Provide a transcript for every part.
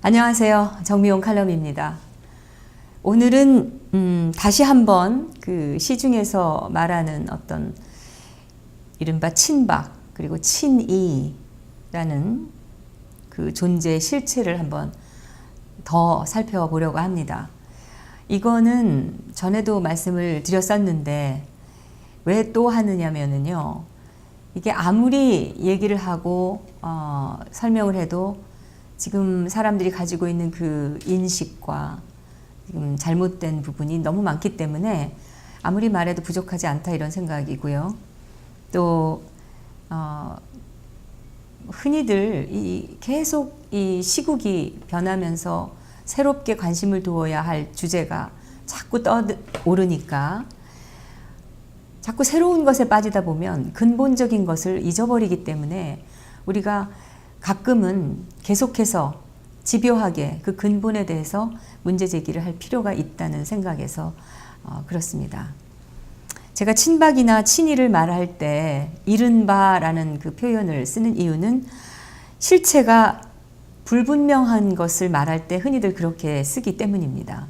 안녕하세요. 정미용 칼럼입니다. 오늘은 다시 한번 그 시중에서 말하는 어떤 이른바 친박 그리고 친이라는 그 존재의 실체를 한번 더 살펴보려고 합니다. 이거는 전에도 말씀을 드렸었는데 왜 또 하느냐면요. 이게 아무리 얘기를 하고 설명을 해도 지금 사람들이 가지고 있는 그 인식과 지금 잘못된 부분이 너무 많기 때문에 아무리 말해도 부족하지 않다 이런 생각이고요. 또 흔히들 계속 이 시국이 변하면서 새롭게 관심을 두어야 할 주제가 자꾸 떠오르니까 자꾸 새로운 것에 빠지다 보면 근본적인 것을 잊어버리기 때문에 우리가 가끔은 계속해서 집요하게 그 근본에 대해서 문제 제기를 할 필요가 있다는 생각에서 그렇습니다. 제가 친박이나 친이를 말할 때 이른바라는 그 표현을 쓰는 이유는 실체가 불분명한 것을 말할 때 흔히들 그렇게 쓰기 때문입니다.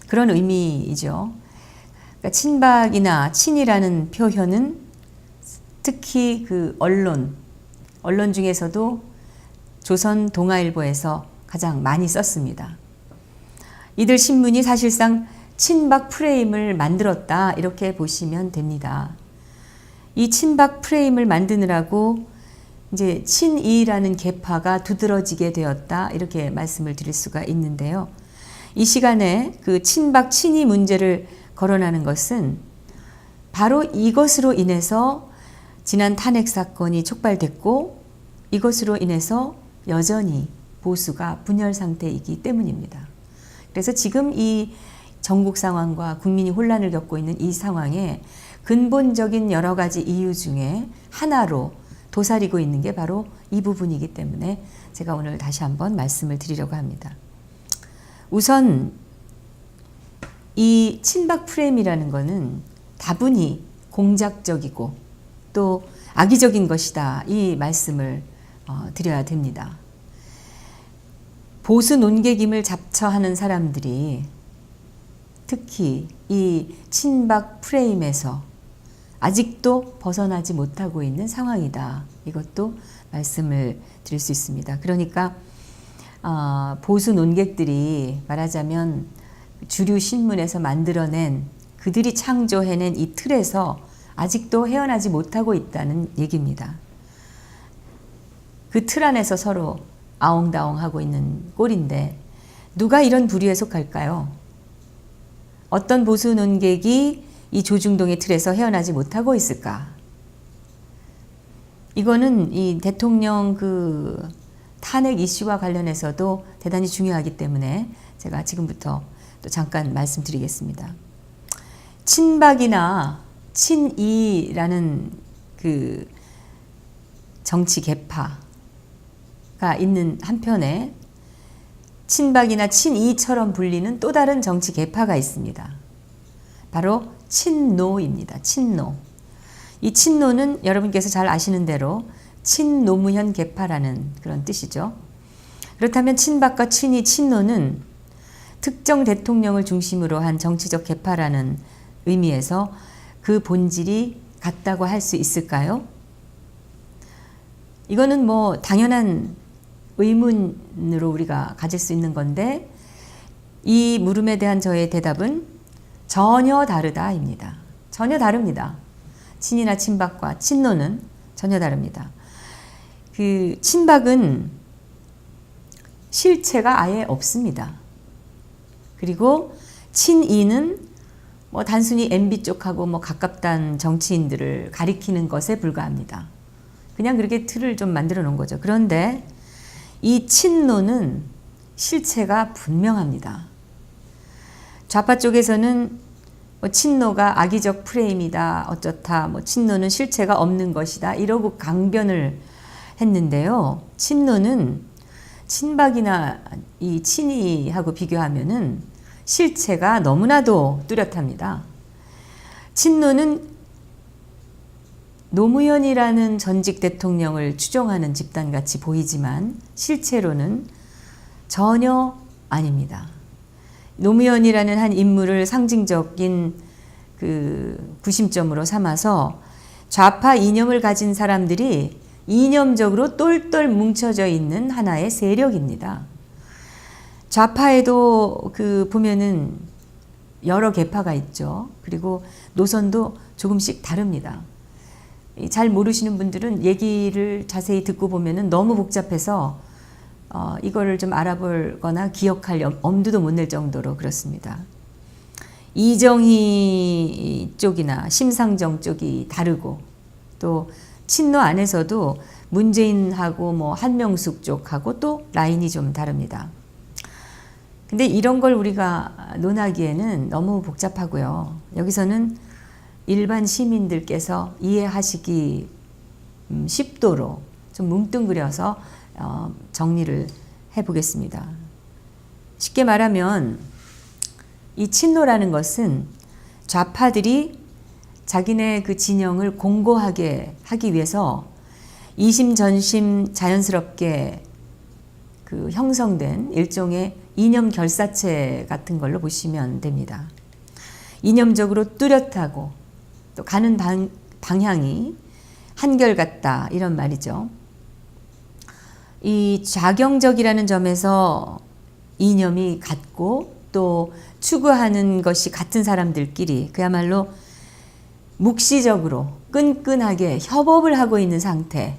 그런 의미이죠. 그러니까 친박이나 친이라는 표현은 특히 그 언론 중에서도 조선 동아일보에서 가장 많이 썼습니다. 이들 신문이 사실상 친박 프레임을 만들었다 이렇게 보시면 됩니다. 이 친박 프레임을 만드느라고 이제 친이라는 계파가 두드러지게 되었다 이렇게 말씀을 드릴 수가 있는데요. 이 시간에 그 친박 친이 문제를 거론하는 것은 바로 이것으로 인해서 지난 탄핵 사건이 촉발됐고 이것으로 인해서 여전히 보수가 분열 상태이기 때문입니다. 그래서 지금 이 전국 상황과 국민이 혼란을 겪고 있는 이 상황에 근본적인 여러 가지 이유 중에 하나로 도사리고 있는 게 바로 이 부분이기 때문에 제가 오늘 다시 한번 말씀을 드리려고 합니다. 우선 이 친박 프레임이라는 것은 다분히 공작적이고 또 악의적인 것이다 이 말씀을 드려야 됩니다. 보수 논객임을 자처하는 사람들이 특히 이 친박 프레임에서 아직도 벗어나지 못하고 있는 상황이다. 이것도 말씀을 드릴 수 있습니다. 그러니까 보수 논객들이 말하자면 주류 신문에서 만들어낸 그들이 창조해낸 이 틀에서 아직도 헤어나지 못하고 있다는 얘기입니다. 그 틀 안에서 서로 아웅다웅하고 있는 꼴인데 누가 이런 부류에 속할까요? 어떤 보수 논객이 이 조중동의 틀에서 헤어나지 못하고 있을까? 이거는 이 대통령 그 탄핵 이슈와 관련해서도 대단히 중요하기 때문에 제가 지금부터 또 잠깐 말씀드리겠습니다. 친박이나 친이라는 그 정치 계파가 있는 한편에 친박이나 친이처럼 불리는 또 다른 정치 계파가 있습니다. 바로 친노입니다. 친노. 이 친노는 여러분께서 잘 아시는 대로 친노무현 계파라는 그런 뜻이죠. 그렇다면 친박과 친이, 친노는 특정 대통령을 중심으로 한 정치적 계파라는 의미에서 그 본질이 같다고 할 수 있을까요? 이거는 뭐 당연한 의문으로 우리가 가질 수 있는 건데 이 물음에 대한 저의 대답은 전혀 다르다입니다. 전혀 다릅니다. 친이나 친박과 친노는 전혀 다릅니다. 그 친박은 실체가 아예 없습니다. 그리고 친이는 뭐 단순히 MB 쪽하고 뭐 가깝다는 정치인들을 가리키는 것에 불과합니다. 그냥 그렇게 틀을 좀 만들어 놓은 거죠. 그런데 이 친노는 실체가 분명합니다. 좌파 쪽에서는 뭐 친노가 악의적 프레임이다 어쩌다 뭐 친노는 실체가 없는 것이다 이러고 강변을 했는데요. 친노는 친박이나 이 친이하고 비교하면은 실체가 너무나도 뚜렷합니다. 친노는 노무현이라는 전직 대통령을 추종하는 집단같이 보이지만 실제로는 전혀 아닙니다. 노무현이라는 한 인물을 상징적인 그 구심점으로 삼아서 좌파 이념을 가진 사람들이 이념적으로 똘똘 뭉쳐져 있는 하나의 세력입니다. 좌파에도 그 보면은 여러 계파가 있죠. 그리고 노선도 조금씩 다릅니다. 잘 모르시는 분들은 얘기를 자세히 듣고 보면은 너무 복잡해서 이거를 좀 알아보거나 기억할 엄두도 못 낼 정도로 그렇습니다. 이정희 쪽이나 심상정 쪽이 다르고 또 친노 안에서도 문재인하고 뭐 한명숙 쪽하고 또 라인이 좀 다릅니다. 근데 이런 걸 우리가 논하기에는 너무 복잡하고요. 여기서는 일반 시민들께서 이해하시기 쉽도록 좀 뭉뚱그려서 정리를 해보겠습니다. 쉽게 말하면 이 친노라는 것은 좌파들이 자기네 그 진영을 공고하게 하기 위해서 이심전심 자연스럽게 그 형성된 일종의 이념 결사체 같은 걸로 보시면 됩니다. 이념적으로 뚜렷하고 또 가는 방향이 한결같다 이런 말이죠. 이 좌경적이라는 점에서 이념이 같고 또 추구하는 것이 같은 사람들끼리 그야말로 묵시적으로 끈끈하게 협업을 하고 있는 상태,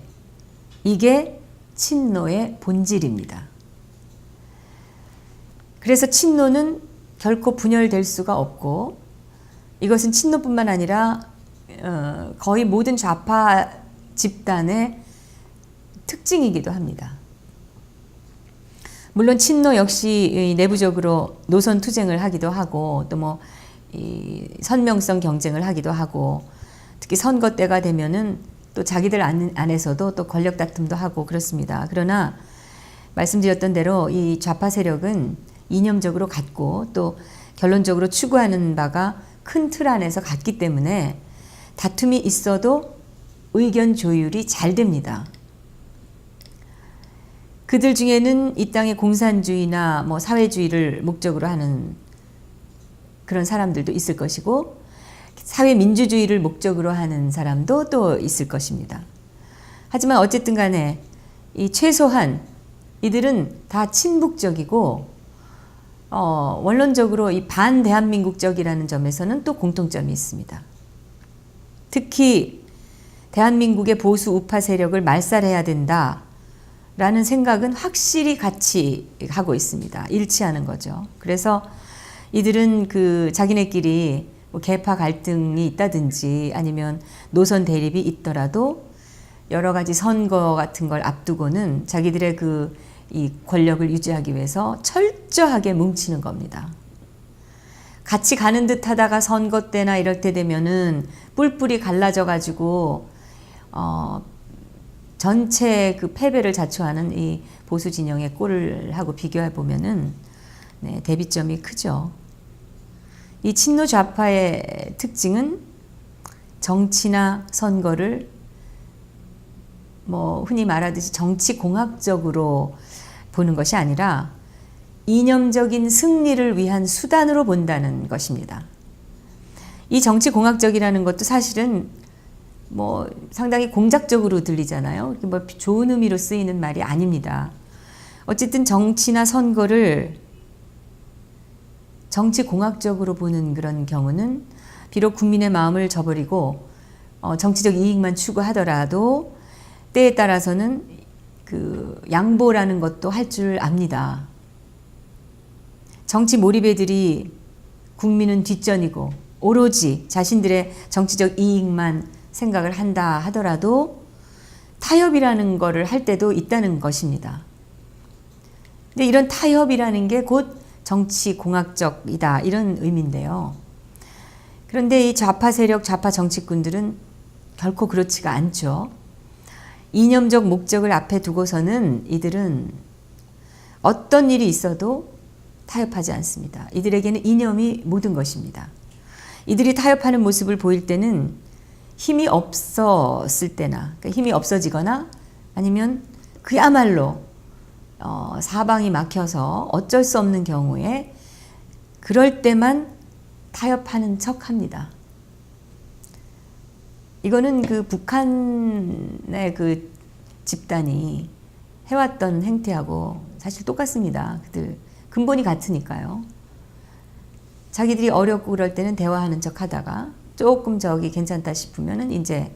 이게 친노의 본질입니다. 그래서 친노는 결코 분열될 수가 없고 이것은 친노뿐만 아니라 거의 모든 좌파 집단의 특징이기도 합니다. 물론 친노 역시 내부적으로 노선 투쟁을 하기도 하고 또 뭐 선명성 경쟁을 하기도 하고 특히 선거 때가 되면은 또 자기들 안에서도 또 권력 다툼도 하고 그렇습니다. 그러나 말씀드렸던 대로 이 좌파 세력은 이념적으로 같고 또 결론적으로 추구하는 바가 큰 틀 안에서 같기 때문에 다툼이 있어도 의견 조율이 잘 됩니다. 그들 중에는 이 땅의 공산주의나 뭐 사회주의를 목적으로 하는 그런 사람들도 있을 것이고 사회민주주의를 목적으로 하는 사람도 또 있을 것입니다. 하지만 어쨌든 간에 이 최소한 이들은 다 친북적이고 원론적으로 이 반대한민국적이라는 점에서는 또 공통점이 있습니다. 특히 대한민국의 보수 우파 세력을 말살해야 된다라는 생각은 확실히 같이 하고 있습니다. 일치하는 거죠. 그래서 이들은 그 자기네끼리 뭐 계파 갈등이 있다든지 아니면 노선 대립이 있더라도 여러 가지 선거 같은 걸 앞두고는 자기들의 그 이 권력을 유지하기 위해서 철저하게 뭉치는 겁니다. 같이 가는 듯 하다가 선거 때나 이럴 때 되면은 뿔뿔이 갈라져 가지고 전체 그 패배를 자초하는 이 보수 진영의 꼴을 하고 비교해 보면은 네, 대비점이 크죠. 이 친노 좌파의 특징은 정치나 선거를 뭐 흔히 말하듯이 정치공학적으로 보는 것이 아니라 이념적인 승리를 위한 수단으로 본다는 것입니다. 이 정치공학적이라는 것도 사실은 뭐 상당히 공작적으로 들리잖아요. 뭐 좋은 의미로 쓰이는 말이 아닙니다. 어쨌든 정치나 선거를 정치공학적으로 보는 그런 경우는 비록 국민의 마음을 저버리고 정치적 이익만 추구하더라도 때에 따라서는 그 양보라는 것도 할 줄 압니다. 정치 몰입애들이 국민은 뒷전이고 오로지 자신들의 정치적 이익만 생각을 한다 하더라도 타협이라는 거를 할 때도 있다는 것입니다. 근데 이런 타협이라는 게 곧 정치공학적이다 이런 의미인데요. 그런데 이 좌파 세력, 좌파 정치꾼들은 결코 그렇지가 않죠. 이념적 목적을 앞에 두고서는 이들은 어떤 일이 있어도 타협하지 않습니다. 이들에게는 이념이 모든 것입니다. 이들이 타협하는 모습을 보일 때는 힘이 없었을 때나 그러니까 힘이 없어지거나 아니면 그야말로 사방이 막혀서 어쩔 수 없는 경우에 그럴 때만 타협하는 척 합니다. 이거는 그 북한의 그 집단이 해왔던 행태하고 사실 똑같습니다. 그들 근본이 같으니까요. 자기들이 어렵고 그럴 때는 대화하는 척 하다가 조금 저기 괜찮다 싶으면은 이제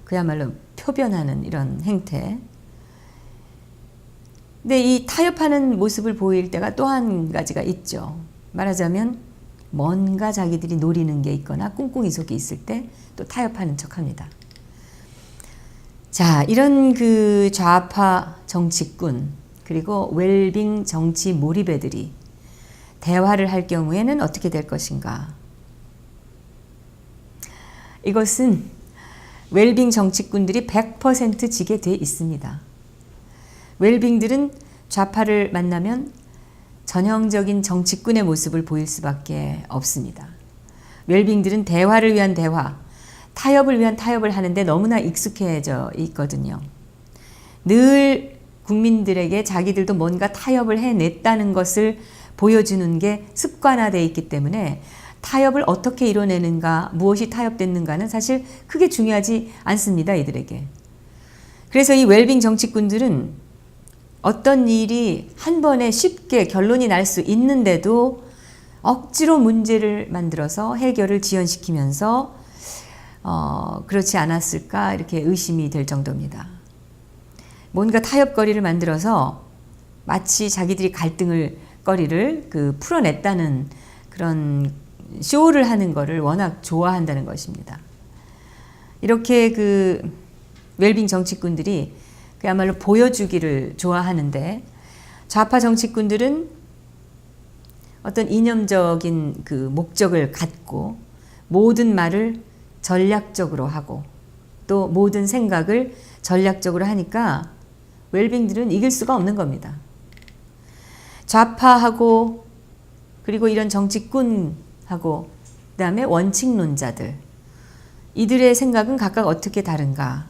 그야말로 표변하는 이런 행태. 근데 이 타협하는 모습을 보일 때가 또 한 가지가 있죠. 말하자면 뭔가 자기들이 노리는 게 있거나 꿍꿍이 속에 있을 때 또 타협하는 척 합니다. 자, 이런 그 좌파 정치꾼 그리고 웰빙 정치 몰입애들이 대화를 할 경우에는 어떻게 될 것인가? 이것은 웰빙 정치꾼들이 100% 지게 돼 있습니다. 웰빙들은 좌파를 만나면 전형적인 정치꾼의 모습을 보일 수밖에 없습니다. 웰빙들은 대화를 위한 대화, 타협을 위한 타협을 하는데 너무나 익숙해져 있거든요. 늘 국민들에게 자기들도 뭔가 타협을 해냈다는 것을 보여주는 게 습관화되어 있기 때문에 타협을 어떻게 이뤄내는가, 무엇이 타협됐는가는 사실 크게 중요하지 않습니다, 이들에게. 그래서 이 웰빙 정치꾼들은 어떤 일이 한 번에 쉽게 결론이 날 수 있는데도 억지로 문제를 만들어서 해결을 지연시키면서 그렇지 않았을까 이렇게 의심이 될 정도입니다. 뭔가 타협거리를 만들어서 마치 자기들이 거리를 풀어냈다는 그런 쇼를 하는 거를 워낙 좋아한다는 것입니다. 이렇게 그 웰빙 정치꾼들이 그야말로 보여주기를 좋아하는데 좌파 정치꾼들은 어떤 이념적인 그 목적을 갖고 모든 말을 전략적으로 하고 또 모든 생각을 전략적으로 하니까 웰빙들은 이길 수가 없는 겁니다. 좌파하고 그리고 이런 정치꾼하고 그다음에 원칙론자들 이들의 생각은 각각 어떻게 다른가?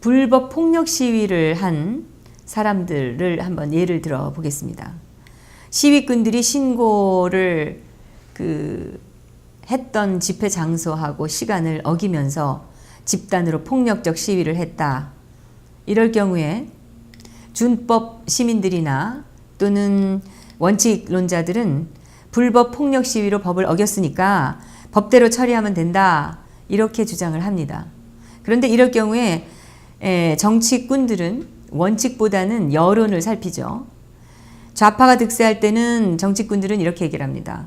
불법 폭력 시위를 한 사람들을 한번 예를 들어 보겠습니다. 시위꾼들이 신고를 했던 집회 장소하고 시간을 어기면서 집단으로 폭력적 시위를 했다. 이럴 경우에 준법 시민들이나 또는 원칙론자들은 불법 폭력 시위로 법을 어겼으니까 법대로 처리하면 된다. 이렇게 주장을 합니다. 그런데 이럴 경우에 정치꾼들은 원칙보다는 여론을 살피죠. 좌파가 득세할 때는 정치꾼들은 이렇게 얘기를 합니다.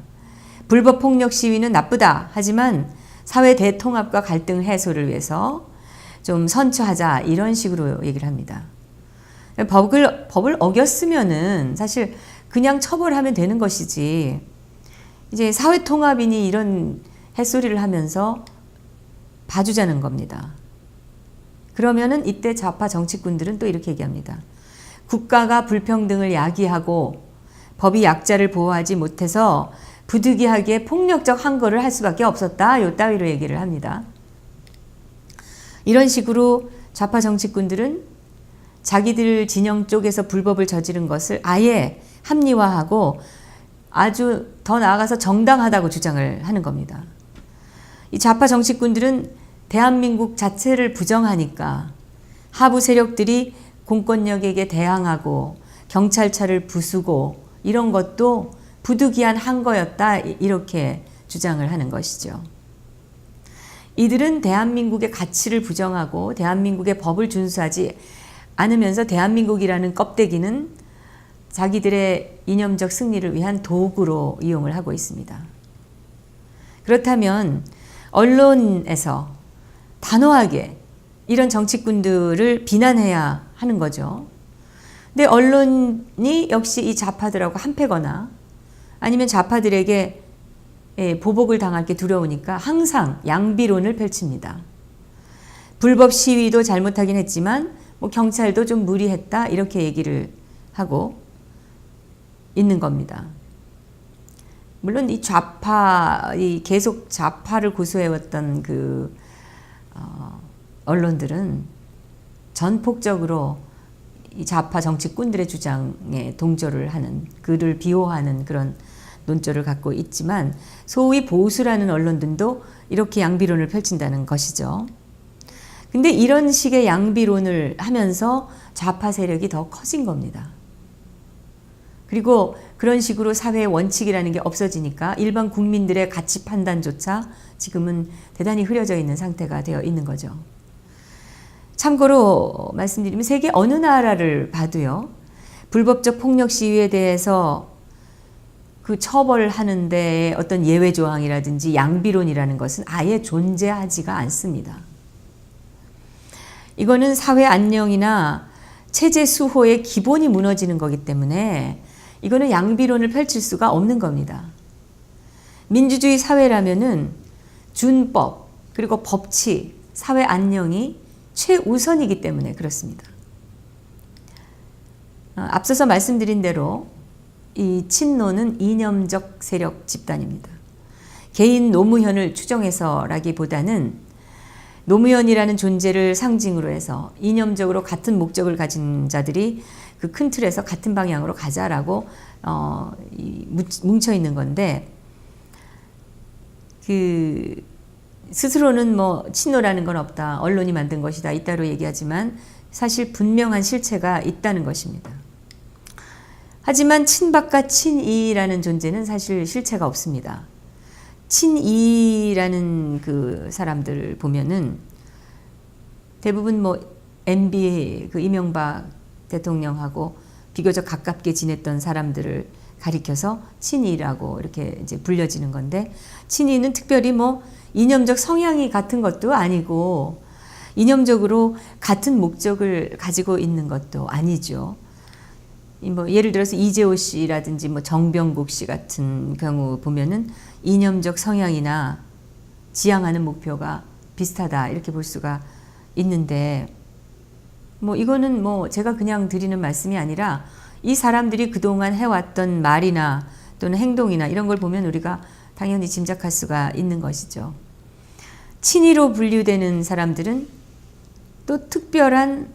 불법 폭력 시위는 나쁘다. 하지만 사회 대통합과 갈등 해소를 위해서 좀 선처하자. 이런 식으로 얘기를 합니다. 법을 어겼으면은 사실 그냥 처벌하면 되는 것이지. 이제 사회 통합이니 이런 햇소리를 하면서 봐주자는 겁니다. 그러면은 이때 좌파 정치꾼들은 또 이렇게 얘기합니다. 국가가 불평등을 야기하고 법이 약자를 보호하지 못해서 부득이하게 폭력적 항거를 할 수밖에 없었다. 요 따위로 얘기를 합니다. 이런 식으로 좌파 정치꾼들은 자기들 진영 쪽에서 불법을 저지른 것을 아예 합리화하고 아주 더 나아가서 정당하다고 주장을 하는 겁니다. 이 좌파 정치꾼들은 대한민국 자체를 부정하니까 하부 세력들이 공권력에게 대항하고 경찰차를 부수고 이런 것도 부득이한 항거였다 이렇게 주장을 하는 것이죠. 이들은 대한민국의 가치를 부정하고 대한민국의 법을 준수하지 않으면서 대한민국이라는 껍데기는 자기들의 이념적 승리를 위한 도구로 이용을 하고 있습니다. 그렇다면 언론에서 단호하게 이런 정치꾼들을 비난해야 하는 거죠. 근데 언론이 역시 이 좌파들하고 한패거나 아니면 좌파들에게 보복을 당할 게 두려우니까 항상 양비론을 펼칩니다. 불법 시위도 잘못하긴 했지만 뭐 경찰도 좀 무리했다 이렇게 얘기를 하고 있는 겁니다. 물론 이 계속 좌파를 고수해왔던 언론들은 전폭적으로 이 좌파 정치꾼들의 주장에 동조를 하는, 그를 비호하는 그런 논조를 갖고 있지만 소위 보수라는 언론들도 이렇게 양비론을 펼친다는 것이죠. 근데 이런 식의 양비론을 하면서 좌파 세력이 더 커진 겁니다. 그리고 그런 식으로 사회의 원칙이라는 게 없어지니까 일반 국민들의 가치 판단조차 지금은 대단히 흐려져 있는 상태가 되어 있는 거죠. 참고로 말씀드리면 세계 어느 나라를 봐도요, 불법적 폭력 시위에 대해서 그 처벌하는 데에 어떤 예외 조항이라든지 양비론이라는 것은 아예 존재하지가 않습니다. 이거는 사회 안녕이나 체제 수호의 기본이 무너지는 거기 때문에 이거는 양비론을 펼칠 수가 없는 겁니다. 민주주의 사회라면은 준법, 그리고 법치, 사회 안녕이 최우선이기 때문에 그렇습니다. 앞서서 말씀드린 대로 이 친노는 이념적 세력 집단입니다. 개인 노무현을 추정해서라기보다는 노무현이라는 존재를 상징으로 해서 이념적으로 같은 목적을 가진 자들이 그 큰 틀에서 같은 방향으로 가자라고 뭉쳐 있는 건데, 그 스스로는 뭐 친노라는 건 없다, 언론이 만든 것이다 이따로 얘기하지만 사실 분명한 실체가 있다는 것입니다. 하지만 친박과 친이라는 존재는 사실 실체가 없습니다. 친이라는 그 사람들을 보면은 대부분 뭐 MB 그 이명박 대통령하고 비교적 가깝게 지냈던 사람들을 가리켜서 친이라고 이렇게 이제 불려지는 건데, 친이는 특별히 뭐 이념적 성향이 같은 것도 아니고 이념적으로 같은 목적을 가지고 있는 것도 아니죠. 뭐 예를 들어서 이재호 씨라든지 뭐 정병국 씨 같은 경우 보면은 이념적 성향이나 지향하는 목표가 비슷하다 이렇게 볼 수가 있는데, 뭐 이거는 뭐 제가 그냥 드리는 말씀이 아니라 이 사람들이 그동안 해왔던 말이나 또는 행동이나 이런 걸 보면 우리가 당연히 짐작할 수가 있는 것이죠. 친이로 분류되는 사람들은 또 특별한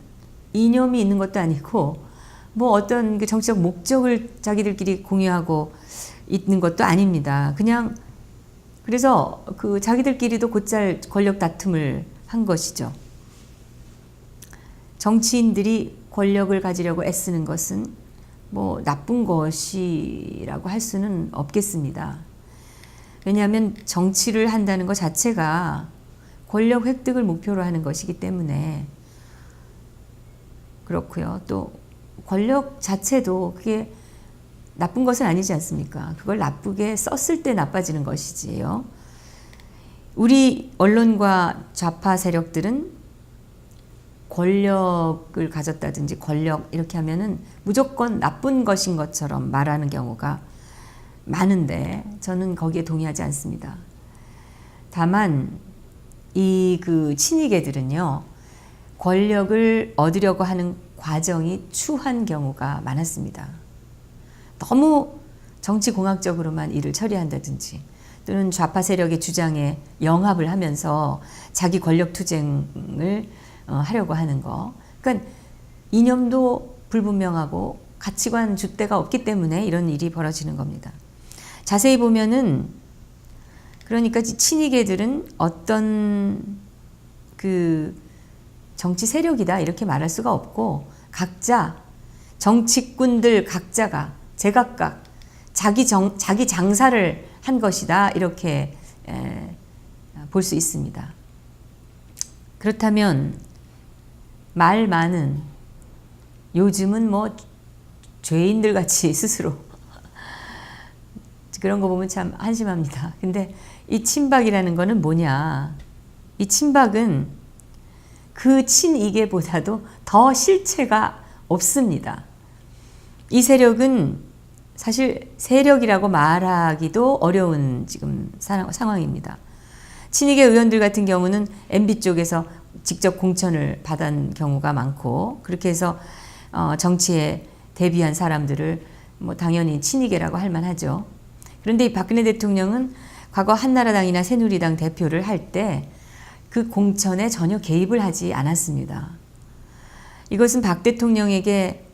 이념이 있는 것도 아니고 뭐 어떤 그 정치적 목적을 자기들끼리 공유하고 있는 것도 아닙니다. 그냥 그래서 그 자기들끼리도 곧잘 권력 다툼을 한 것이죠. 정치인들이 권력을 가지려고 애쓰는 것은 뭐 나쁜 것이라고 할 수는 없겠습니다. 왜냐하면 정치를 한다는 것 자체가 권력 획득을 목표로 하는 것이기 때문에 그렇고요. 또 권력 자체도 그게 나쁜 것은 아니지 않습니까? 그걸 나쁘게 썼을 때 나빠지는 것이지요. 우리 언론과 좌파 세력들은 권력을 가졌다든지 권력 이렇게 하면은 무조건 나쁜 것인 것처럼 말하는 경우가 많은데 저는 거기에 동의하지 않습니다. 다만 이 그 친이계들은요, 권력을 얻으려고 하는 과정이 추한 경우가 많았습니다. 너무 정치공학적으로만 일을 처리한다든지 또는 좌파 세력의 주장에 영합을 하면서 자기 권력 투쟁을 하려고 하는 거. 그러니까 이념도 불분명하고 가치관 줏대가 없기 때문에 이런 일이 벌어지는 겁니다. 자세히 보면은 그러니까 친이계들은 어떤 그 정치 세력이다 이렇게 말할 수가 없고 각자 정치꾼들 각자가 제각각 자기 장사를 한 것이다 이렇게 볼 수 있습니다. 그렇다면 말 많은 요즘은 뭐 죄인들 같이 스스로 그런 거 보면 참 한심합니다. 근데 이 친박이라는 거는 뭐냐? 이 친박은 그 친이계보다도 더 실체가 없습니다. 이 세력은 사실 세력이라고 말하기도 어려운 지금 상황입니다. 친이계 의원들 같은 경우는 MB 쪽에서 직접 공천을 받은 경우가 많고 그렇게 해서 정치에 대비한 사람들을 뭐 당연히 친이계라고 할 만하죠. 그런데 이 박근혜 대통령은 과거 한나라당이나 새누리당 대표를 할 때 그 공천에 전혀 개입을 하지 않았습니다. 이것은 박 대통령에게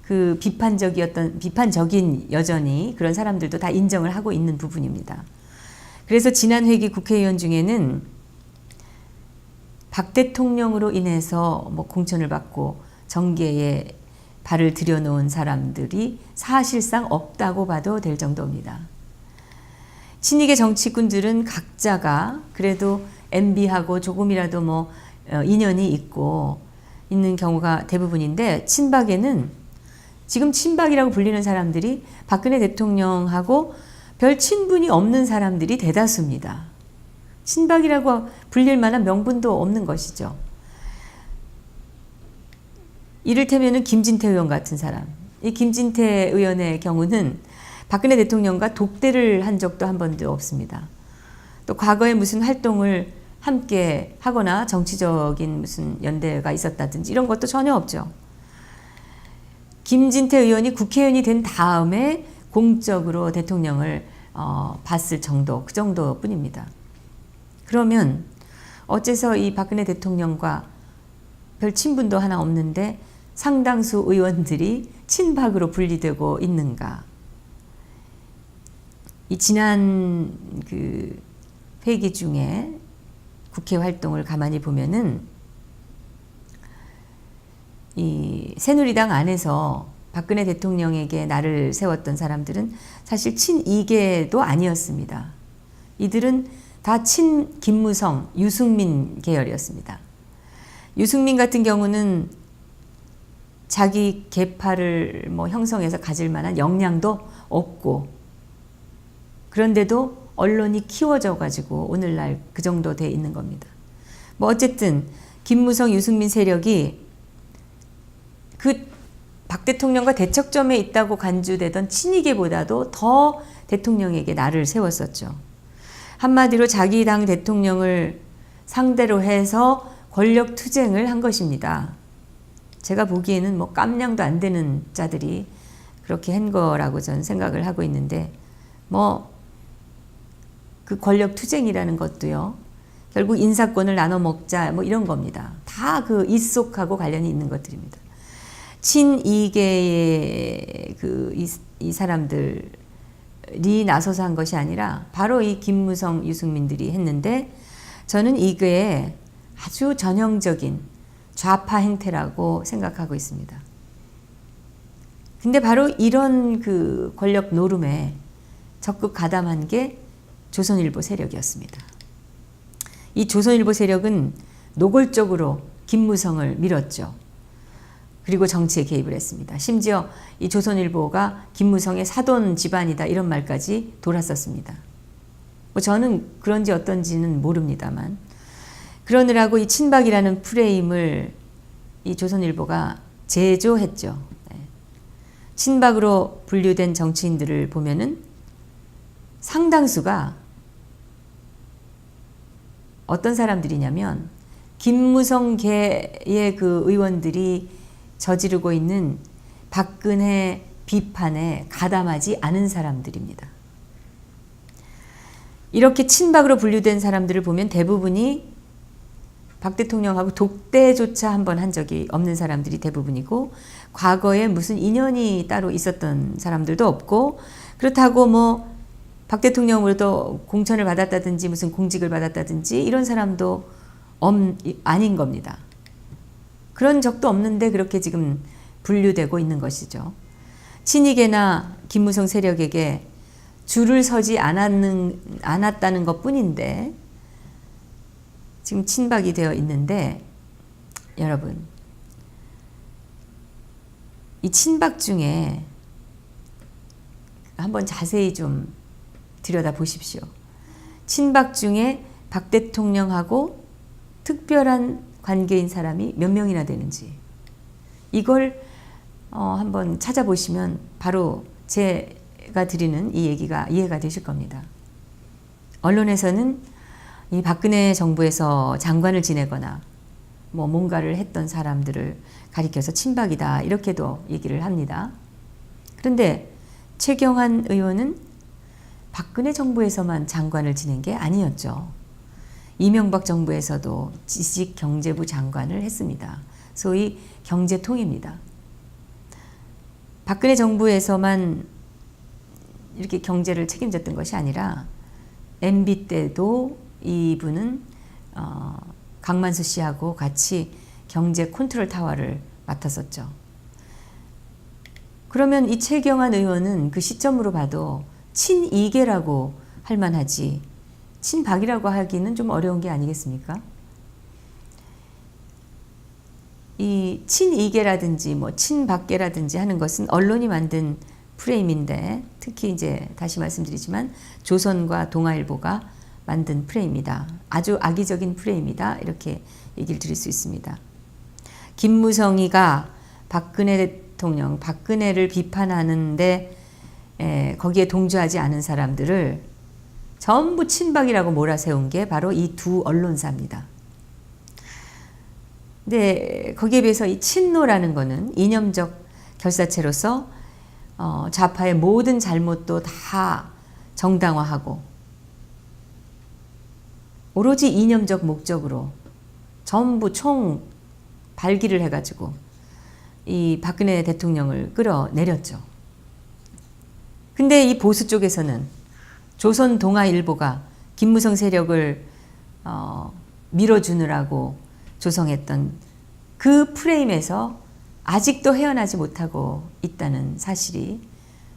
그 비판적인 여전히 그런 사람들도 다 인정을 하고 있는 부분입니다. 그래서 지난 회기 국회의원 중에는 박 대통령으로 인해서 뭐 공천을 받고 정계에 발을 들여놓은 사람들이 사실상 없다고 봐도 될 정도입니다. 친이계 정치꾼들은 각자가 그래도 MB하고 조금이라도 뭐 인연이 있는 경우가 대부분인데, 친박에는 지금 친박이라고 불리는 사람들이 박근혜 대통령하고 별 친분이 없는 사람들이 대다수입니다. 친박이라고 불릴 만한 명분도 없는 것이죠. 이를테면 김진태 의원 같은 사람. 이 김진태 의원의 경우는 박근혜 대통령과 독대를 한 적도 한 번도 없습니다. 또 과거에 무슨 활동을 함께 하거나 정치적인 무슨 연대가 있었다든지 이런 것도 전혀 없죠. 김진태 의원이 국회의원이 된 다음에 공적으로 대통령을 봤을 정도, 그 정도뿐입니다. 그러면 어째서 이 박근혜 대통령과 별 친분도 하나 없는데 상당수 의원들이 친박으로 분리되고 있는가? 이 지난 그 회기 중에 국회 활동을 가만히 보면은 이 새누리당 안에서 박근혜 대통령에게 날을 세웠던 사람들은 사실 친이계도 아니었습니다. 이들은 다 친 김무성, 유승민 계열이었습니다. 유승민 같은 경우는 자기 계파를 뭐 형성해서 가질 만한 역량도 없고, 그런데도 언론이 키워져 가지고 오늘날 그 정도 돼 있는 겁니다. 뭐 어쨌든 김무성, 유승민 세력이 그 박 대통령과 대척점에 있다고 간주되던 친이계보다도 더 대통령에게 날을 세웠었죠. 한마디로 자기 당 대통령을 상대로 해서 권력 투쟁을 한 것입니다. 제가 보기에는 뭐 깜냥도 안 되는 자들이 그렇게 한 거라고 저는 생각을 하고 있는데, 뭐 그 권력 투쟁이라는 것도요, 결국 인사권을 나눠 먹자 뭐 이런 겁니다. 다 그 이속하고 관련이 있는 것들입니다. 친이계의 이 사람들이 나서서 한 것이 아니라 바로 이 김무성, 유승민들이 했는데, 저는 이게 아주 전형적인 좌파 행태라고 생각하고 있습니다. 근데 바로 이런 그 권력 노름에 적극 가담한 게 조선일보 세력이었습니다. 이 조선일보 세력은 노골적으로 김무성을 밀었죠. 그리고 정치에 개입을 했습니다. 심지어 이 조선일보가 김무성의 사돈 집안이다 이런 말까지 돌았었습니다. 뭐 저는 그런지 어떤지는 모릅니다만, 그러느라고 이 친박이라는 프레임을 이 조선일보가 제조했죠. 네. 친박으로 분류된 정치인들을 보면은 상당수가 어떤 사람들이냐면 김무성계의 그 의원들이 저지르고 있는 박근혜 비판에 가담하지 않은 사람들입니다. 이렇게 친박으로 분류된 사람들을 보면 대부분이 박 대통령하고 독대조차 한번 한 적이 없는 사람들이 대부분이고, 과거에 무슨 인연이 따로 있었던 사람들도 없고, 그렇다고 뭐 박 대통령으로도 공천을 받았다든지 무슨 공직을 받았다든지 이런 사람도 아닌 겁니다. 그런 적도 없는데 그렇게 지금 분류되고 있는 것이죠. 친이계나 김무성 세력에게 줄을 서지 않았다는 것뿐인데 지금 친박이 되어 있는데, 여러분, 이 친박 중에 한번 자세히 좀 들여다 보십시오. 친박 중에 박 대통령하고 특별한 관계인 사람이 몇 명이나 되는지, 이걸 한번 찾아보시면 바로 제가 드리는 이 얘기가 이해가 되실 겁니다. 언론에서는 이 박근혜 정부에서 장관을 지내거나 뭐 뭔가를 했던 사람들을 가리켜서 친박이다 이렇게도 얘기를 합니다. 그런데 최경환 의원은 박근혜 정부에서만 장관을 지낸 게 아니었죠. 이명박 정부에서도 지식경제부 장관을 했습니다. 소위 경제통입니다. 박근혜 정부에서만 이렇게 경제를 책임졌던 것이 아니라 MB 때도 이분은 강만수 씨하고 같이 경제 컨트롤 타워를 맡았었죠. 그러면 이 최경환 의원은 그 시점으로 봐도 친이계라고 할 만하지 친박이라고 하기는 좀 어려운 게 아니겠습니까? 이 친이계라든지 뭐 친박계라든지 하는 것은 언론이 만든 프레임인데 특히 이제 다시 말씀드리지만 조선과 동아일보가 만든 프레임이다. 아주 악의적인 프레임이다. 이렇게 얘기를 드릴 수 있습니다. 김무성이가 박근혜 대통령, 박근혜를 비판하는데 거기에 동조하지 않은 사람들을 전부 친박이라고 몰아세운 게 바로 이 두 언론사입니다. 근데 거기에 비해서 이 친노라는 거는 이념적 결사체로서 좌파의 모든 잘못도 다 정당화하고 오로지 이념적 목적으로 전부 총 발기를 해가지고 이 박근혜 대통령을 끌어내렸죠. 근데 이 보수 쪽에서는 조선 동아일보가 김무성 세력을 밀어주느라고 조성했던 그 프레임에서 아직도 헤어나지 못하고 있다는 사실이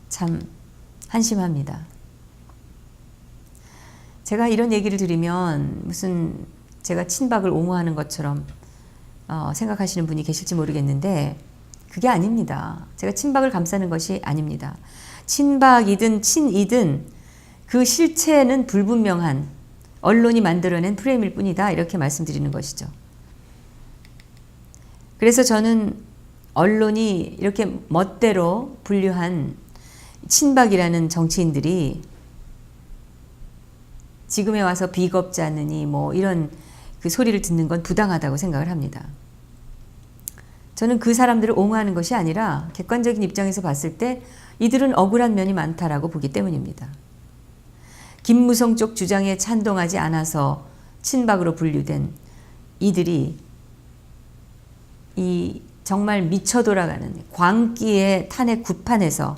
참 한심합니다. 제가 이런 얘기를 드리면 무슨 제가 친박을 옹호하는 것처럼 생각하시는 분이 계실지 모르겠는데 그게 아닙니다. 제가 친박을 감싸는 것이 아닙니다. 친박이든 친이든 그 실체는 불분명한 언론이 만들어낸 프레임일 뿐이다. 이렇게 말씀드리는 것이죠. 그래서 저는 언론이 이렇게 멋대로 분류한 친박이라는 정치인들이 지금에 와서 비겁자느니 뭐 이런 그 소리를 듣는 건 부당하다고 생각을 합니다. 저는 그 사람들을 옹호하는 것이 아니라 객관적인 입장에서 봤을 때 이들은 억울한 면이 많다라고 보기 때문입니다. 김무성 쪽 주장에 찬동하지 않아서 친박으로 분류된 이들이 이 정말 미쳐 돌아가는 광기의 탄핵 구판에서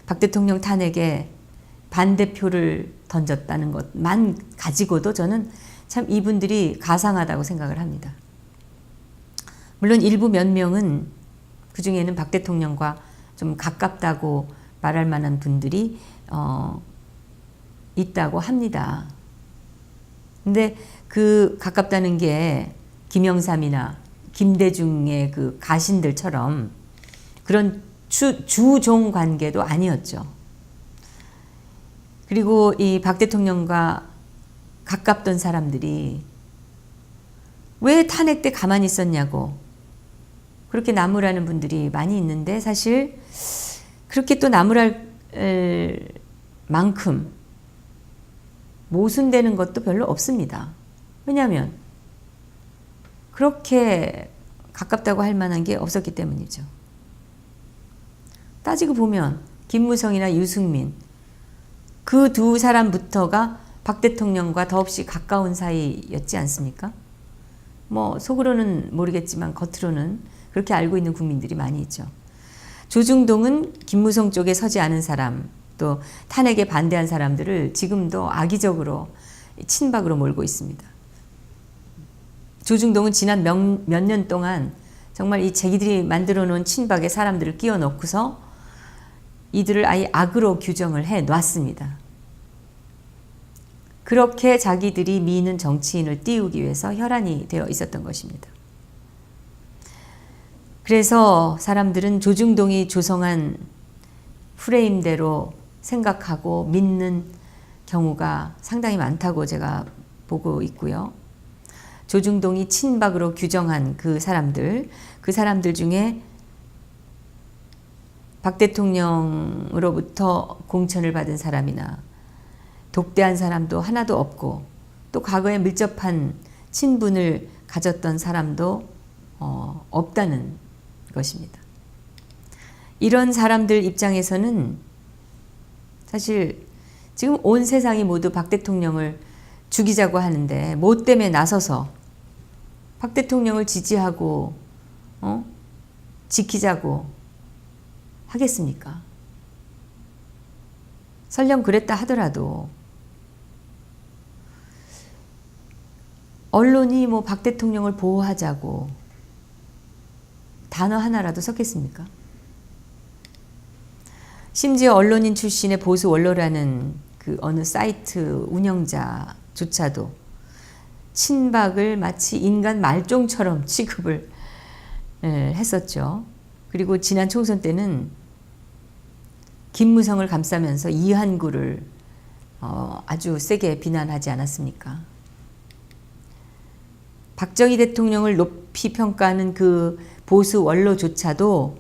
박 대통령 탄핵에 반대표를 던졌다는 것만 가지고도 저는 참 이분들이 가상하다고 생각을 합니다. 물론 일부 몇 명은 그 중에는 박 대통령과 좀 가깝다고 말할 만한 분들이 있다고 합니다. 근데 그 가깝다는 게 김영삼이나 김대중의 그 가신들처럼 그런 주종 관계도 아니었죠. 그리고 이 박 대통령과 가깝던 사람들이 왜 탄핵 때 가만히 있었냐고 그렇게 나무라는 분들이 많이 있는데 사실 그렇게 또 나무랄 만큼 모순되는 것도 별로 없습니다. 왜냐하면 그렇게 가깝다고 할 만한 게 없었기 때문이죠. 따지고 보면 김무성이나 유승민 그 두 사람부터가 박 대통령과 더없이 가까운 사이였지 않습니까? 뭐 속으로는 모르겠지만 겉으로는 그렇게 알고 있는 국민들이 많이 있죠. 조중동은 김무성 쪽에 서지 않은 사람 또 탄핵에 반대한 사람들을 지금도 악의적으로 친박으로 몰고 있습니다. 조중동은 지난 몇 년 동안 정말 이 자기들이 만들어 놓은 친박의 사람들을 끼워 넣고서 이들을 아예 악으로 규정을 해 놨습니다. 그렇게 자기들이 미는 정치인을 띄우기 위해서 혈안이 되어 있었던 것입니다. 그래서 사람들은 조중동이 조성한 프레임대로 생각하고 믿는 경우가 상당히 많다고 제가 보고 있고요. 조중동이 친박으로 규정한 그 사람들 중에 박 대통령으로부터 공천을 받은 사람이나 독대한 사람도 하나도 없고 또 과거에 밀접한 친분을 가졌던 사람도 없다는 것입니다. 이런 사람들 입장에서는 사실 지금 온 세상이 모두 박 대통령을 죽이자고 하는데 뭐 때문에 나서서 박 대통령을 지지하고 지키자고 하겠습니까? 설령 그랬다 하더라도 언론이 뭐 박 대통령을 보호하자고 단어 하나라도 썼겠습니까? 심지어 언론인 출신의 보수 원로라는 그 어느 사이트 운영자조차도 친박을 마치 인간 말종처럼 취급을 했었죠. 그리고 지난 총선 때는 김무성을 감싸면서 이한구를 아주 세게 비난하지 않았습니까? 박정희 대통령을 높이 평가하는 그 보수 원로조차도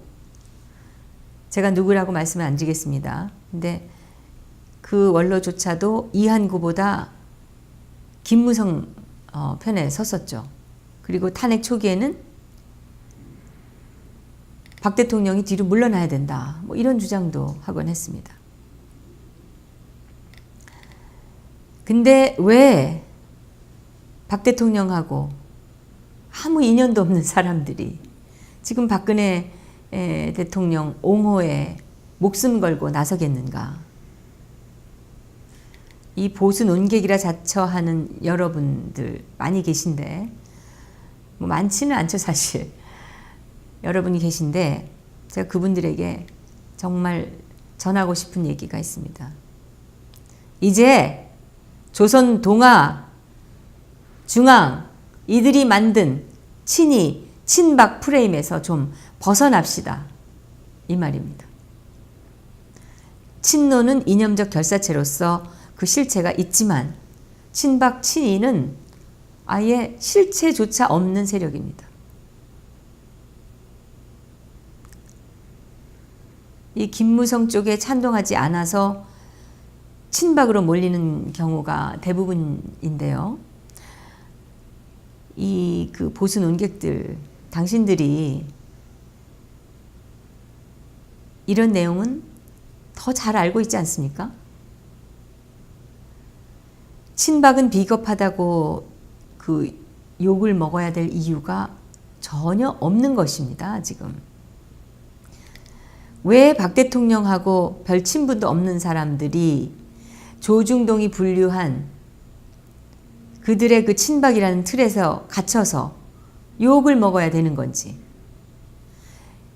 제가 누구라고 말씀을 안 드리겠습니다. 근데 그 원로조차도 이한구보다 김무성 편에 섰었죠. 그리고 탄핵 초기에는 박 대통령이 뒤로 물러나야 된다. 뭐 이런 주장도 하곤 했습니다. 근데 왜 박 대통령하고 아무 인연도 없는 사람들이 지금 박근혜 대통령 옹호에 목숨 걸고 나서겠는가? 이 보수 논객이라 자처하는 여러분들 많이 계신데 뭐 많지는 않죠 사실. 여러분이 계신데 제가 그분들에게 정말 전하고 싶은 얘기가 있습니다. 이제 조선 동아 중앙 이들이 만든 친이 친박 프레임에서 좀 벗어납시다. 이 말입니다. 친노는 이념적 결사체로서 그 실체가 있지만 친박 친이는 아예 실체조차 없는 세력입니다. 이 김무성 쪽에 찬동하지 않아서 친박으로 몰리는 경우가 대부분인데요. 이 그 보수 논객들, 당신들이 이런 내용은 더 잘 알고 있지 않습니까? 친박은 비겁하다고 그 욕을 먹어야 될 이유가 전혀 없는 것입니다, 지금. 왜 박 대통령하고 별 친분도 없는 사람들이 조중동이 분류한 그들의 그 친박이라는 틀에서 갇혀서 욕을 먹어야 되는 건지.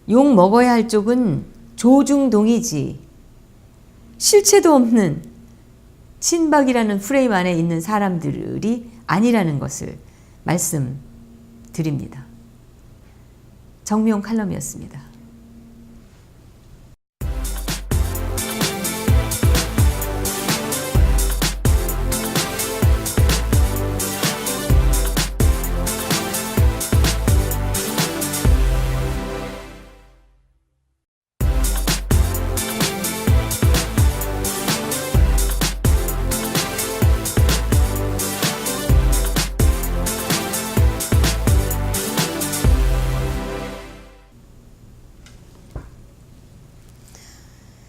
욕 먹어야 할 쪽은 조중동이지 실체도 없는 친박이라는 프레임 안에 있는 사람들이 아니라는 것을 말씀드립니다. 정미용 칼럼이었습니다.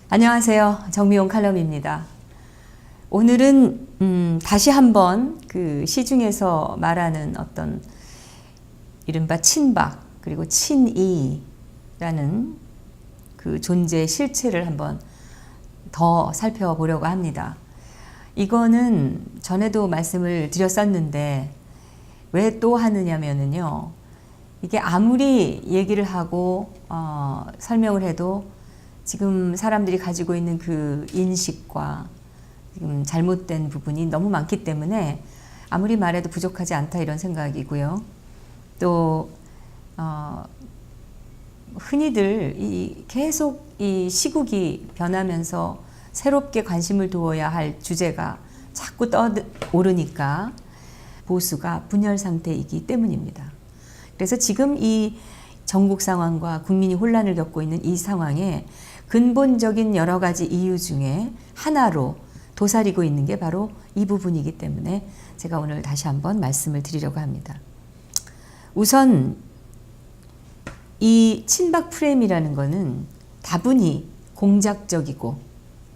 안녕하세요. 정미용 칼럼입니다. 오늘은 다시 한번 그 시중에서 말하는 어떤 이른바 친박 그리고 친이라는 그 존재의 실체를 한번 더 살펴보려고 합니다. 이거는 전에도 말씀을 드렸었는데 왜 또 하느냐면요. 이게 아무리 얘기를 하고 설명을 해도 지금 사람들이 가지고 있는 그 인식과 지금 잘못된 부분이 너무 많기 때문에 아무리 말해도 부족하지 않다 이런 생각이고요. 또 흔히들 계속 이 시국이 변하면서 새롭게 관심을 두어야 할 주제가 자꾸 떠오르니까 보수가 분열 상태이기 때문입니다. 그래서 지금 이 전국 상황과 국민이 혼란을 겪고 있는 이 상황에 근본적인 여러 가지 이유 중에 하나로 도사리고 있는 게 바로 이 부분이기 때문에 제가 오늘 다시 한번 말씀을 드리려고 합니다. 우선 이 친박 프레임이라는 것은 다분히 공작적이고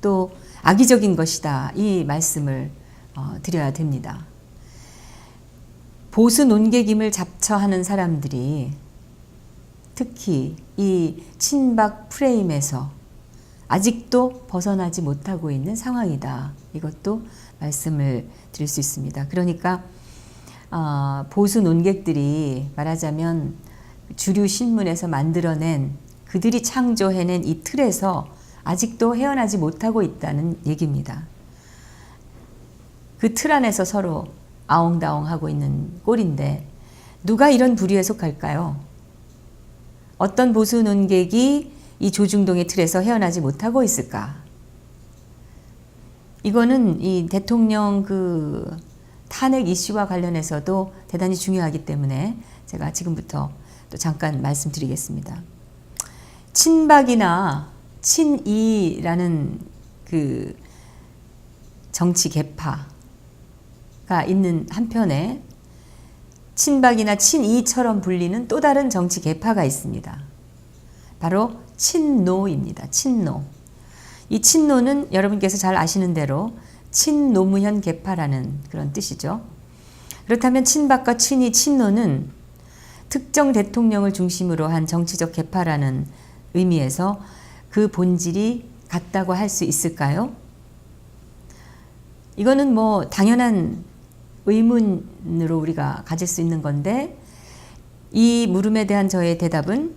또 악의적인 것이다. 이 말씀을 드려야 됩니다. 보수 논객임을 자처하는 사람들이 특히 이 친박 프레임에서 아직도 벗어나지 못하고 있는 상황이다. 이것도 말씀을 드릴 수 있습니다. 그러니까 보수 논객들이 말하자면 주류 신문에서 만들어낸 그들이 창조해낸 이 틀에서 아직도 헤어나지 못하고 있다는 얘기입니다. 그 틀 안에서 서로 아웅다웅하고 있는 꼴인데 누가 이런 부류에 속할까요? 어떤 보수 논객이 이 조중동의 틀에서 헤어나지 못하고 있을까? 이거는 이 대통령 그 탄핵 이슈와 관련해서도 대단히 중요하기 때문에 제가 지금부터 또 잠깐 말씀드리겠습니다. 친박이나 친이라는 그 정치 계파가 있는 한편에 친박이나 친이처럼 불리는 또 다른 정치 계파가 있습니다. 바로 친노입니다. 친노. 이 친노는 여러분께서 잘 아시는 대로 친노무현 계파라는 그런 뜻이죠. 그렇다면 친박과 친이, 친노는 특정 대통령을 중심으로 한 정치적 계파라는 의미에서 그 본질이 같다고 할 수 있을까요? 이거는 뭐 당연한 의문으로 우리가 가질 수 있는 건데 이 물음에 대한 저의 대답은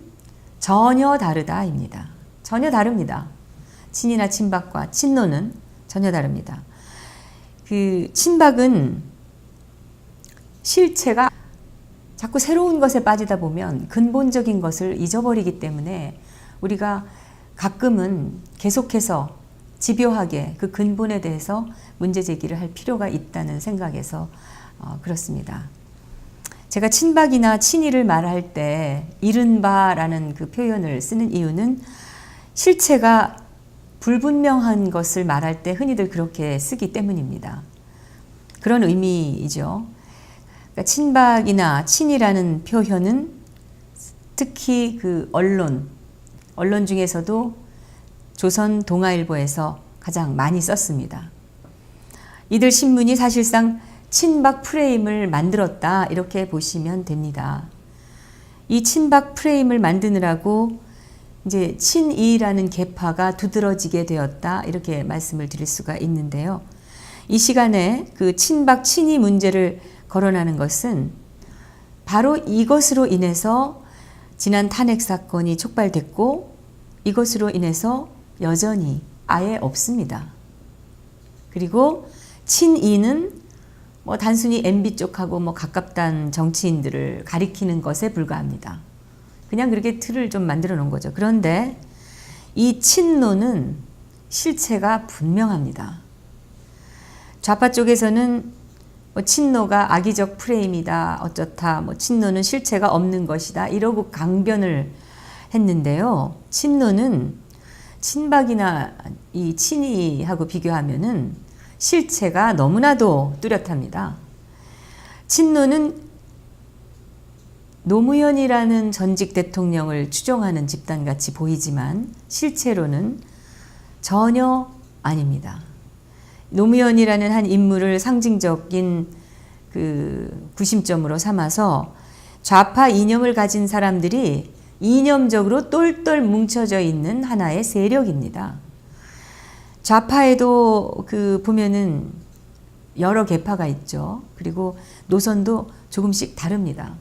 전혀 다르다입니다. 전혀 다릅니다. 친이나 친박과 친노는 전혀 다릅니다. 그 친박은 실체가 자꾸 새로운 것에 빠지다 보면 근본적인 것을 잊어버리기 때문에 우리가 가끔은 계속해서 집요하게 그 근본에 대해서 문제 제기를 할 필요가 있다는 생각에서 그렇습니다. 제가 친박이나 친이를 말할 때 이른바라는 그 표현을 쓰는 이유는 실체가 불분명한 것을 말할 때 흔히들 그렇게 쓰기 때문입니다. 그런 의미이죠. 그러니까 친박이나 친이라는 표현은 특히 그 언론 중에서도 조선 동아일보에서 가장 많이 썼습니다. 이들 신문이 사실상 친박 프레임을 만들었다 이렇게 보시면 됩니다. 이 친박 프레임을 만드느라고 이제 친이라는 계파가 두드러지게 되었다 이렇게 말씀을 드릴 수가 있는데요. 이 시간에 그 친박 친이 문제를 거론하는 것은 바로 이것으로 인해서 지난 탄핵 사건이 촉발됐고 이것으로 인해서 여전히 아예 없습니다. 그리고 친이는 뭐 단순히 MB 쪽하고 뭐 가깝다는 정치인들을 가리키는 것에 불과합니다. 그냥 그렇게 틀을 좀 만들어 놓은 거죠. 그런데 이 친노는 실체가 분명합니다. 좌파 쪽에서는 뭐 친노가 악의적 프레임이다, 어쩌다, 뭐 친노는 실체가 없는 것이다, 이러고 강변을 했는데요. 친노는 친박이나 이 친이하고 비교하면은 실체가 너무나도 뚜렷합니다. 친노는 노무현이라는 전직 대통령을 추종하는 집단같이 보이지만 실제로는 전혀 아닙니다. 노무현이라는 한 인물을 상징적인 그 구심점으로 삼아서 좌파 이념을 가진 사람들이 이념적으로 똘똘 뭉쳐져 있는 하나의 세력입니다. 좌파에도 그 보면은 여러 계파가 있죠. 그리고 노선도 조금씩 다릅니다.